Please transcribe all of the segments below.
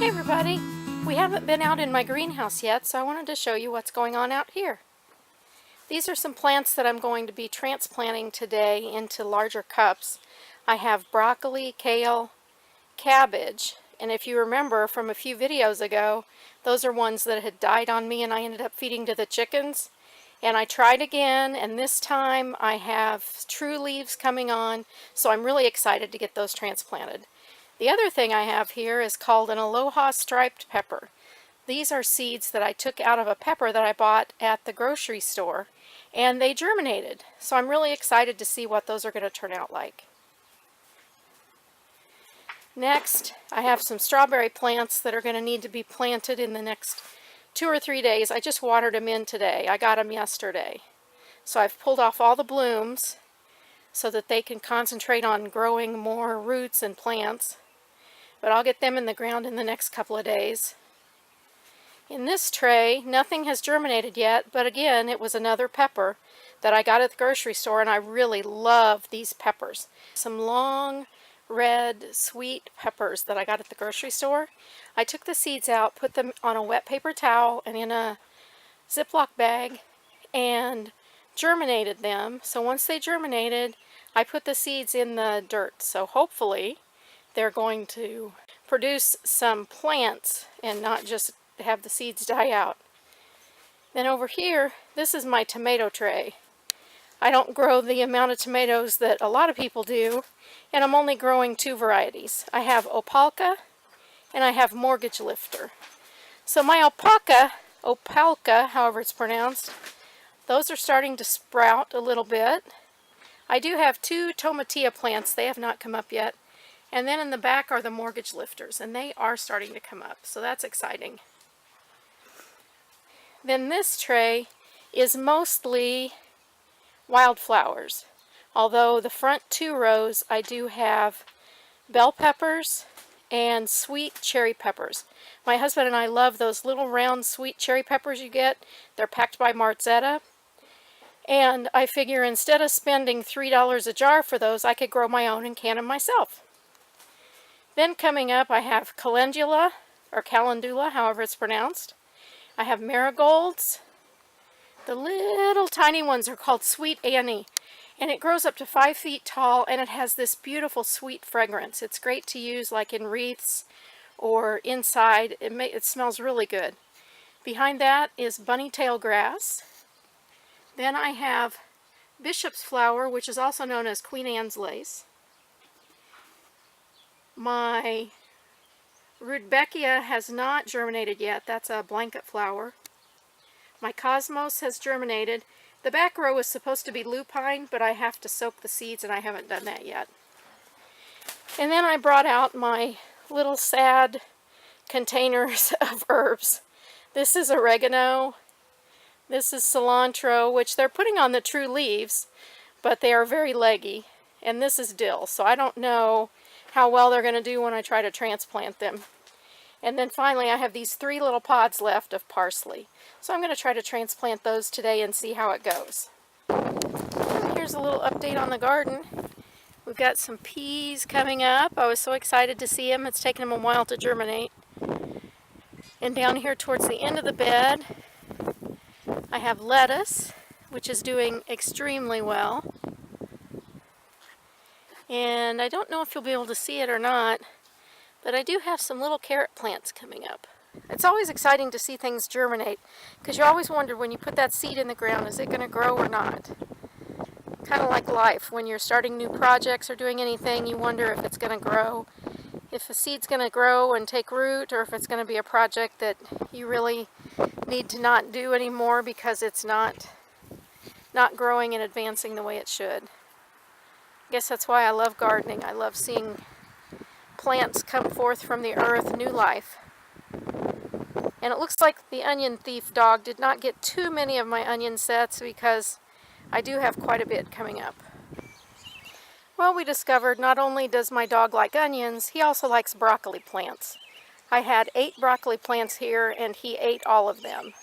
Hey everybody! We haven't been out in my greenhouse yet, so I wanted to show you what's going on out here. These are some plants that I'm going to be transplanting today into larger cups. I have broccoli, kale, cabbage, and if you remember from a few videos ago, those are ones that had died on me and I ended up feeding to the chickens. And I tried again, and this time I have true leaves coming on, so I'm really excited to get those transplanted. The other thing I have here is called an Aloha striped pepper. These are seeds that I took out of a pepper that I bought at the grocery store, and they germinated. So I'm really excited to see what those are going to turn out like. Next, I have some strawberry plants that are going to need to be planted in the next 2 or 3 days. I just watered them in today. I got them yesterday. So I've pulled off all the blooms so that they can concentrate on growing more roots and plants. But I'll get them in the ground in the next couple of days. In this tray, nothing has germinated yet, but again, it was another pepper that I got at the grocery store, and I really love these peppers. Some long, red, sweet peppers that I got at the grocery store. I took the seeds out, put them on a wet paper towel and in a Ziploc bag, and germinated them. So once they germinated, I put the seeds in the dirt. So hopefully they're going to produce some plants and not just have the seeds die out. Then over here, this is my tomato tray. I don't grow the amount of tomatoes that a lot of people do, and I'm only growing 2 varieties. I have Opalka and I have Mortgage Lifter. So my Opalka, however it's pronounced, those are starting to sprout a little bit. I do have 2 tomatillo plants. They have not come up yet. And then in the back are the Mortgage Lifters, and they are starting to come up, so that's exciting. Then this tray is mostly wildflowers, although the front 2 rows I do have bell peppers and sweet cherry peppers. My husband and I love those little round sweet cherry peppers you get. They're packed by Marzetta. And I figure instead of spending $3 a jar for those, I could grow my own and can them myself. Then coming up, I have calendula, or calendula, however it's pronounced. I have marigolds. The little tiny ones are called Sweet Annie, and it grows up to 5 feet tall, and it has this beautiful sweet fragrance. It's great to use like in wreaths or inside. It smells really good. Behind that is bunny tail grass. Then I have bishop's flower, which is also known as Queen Anne's lace. My Rudbeckia has not germinated yet. That's a blanket flower. My Cosmos has germinated. The back row is supposed to be lupine, but I have to soak the seeds, and I haven't done that yet. And then I brought out my little sad containers of herbs. This is oregano. This is cilantro, which they're putting on the true leaves, but they are very leggy. And this is dill, so I don't know how well they're going to do when I try to transplant them. And then finally I have these 3 little pods left of parsley. So I'm going to try to transplant those today and see how it goes. Here's a little update on the garden. We've got some peas coming up. I was so excited to see them. It's taken them a while to germinate. And down here towards the end of the bed, I have lettuce, which is doing extremely well. And I don't know if you'll be able to see it or not, but I do have some little carrot plants coming up. It's always exciting to see things germinate, because you always wonder when you put that seed in the ground, is it going to grow or not? Kind of like life. When you're starting new projects or doing anything, you wonder if it's going to grow. If a seed's going to grow and take root, or if it's going to be a project that you really need to not do anymore because it's not growing and advancing the way it should. I guess that's why I love gardening. I love seeing plants come forth from the earth, new life. And it looks like the onion thief dog did not get too many of my onion sets because I do have quite a bit coming up. Well, we discovered not only does my dog like onions, he also likes broccoli plants. I had 8 broccoli plants here and he ate all of them.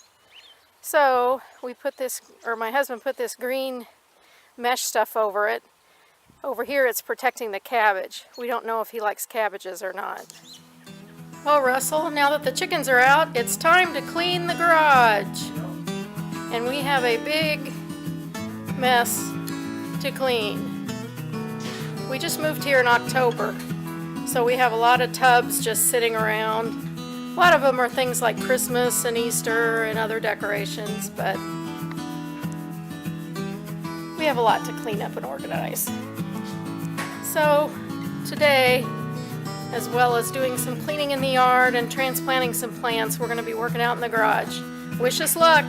So we put this, or my husband put this green mesh stuff over it. Over here it's protecting the cabbage. We don't know if he likes cabbages or not. Well, Russell, now that the chickens are out, it's time to clean the garage. And we have a big mess to clean. We just moved here in October, so we have a lot of tubs just sitting around. A lot of them are things like Christmas and Easter and other decorations, but we have a lot to clean up and organize. So today, as well as doing some cleaning in the yard and transplanting some plants, we're going to be working out in the garage. Wish us luck!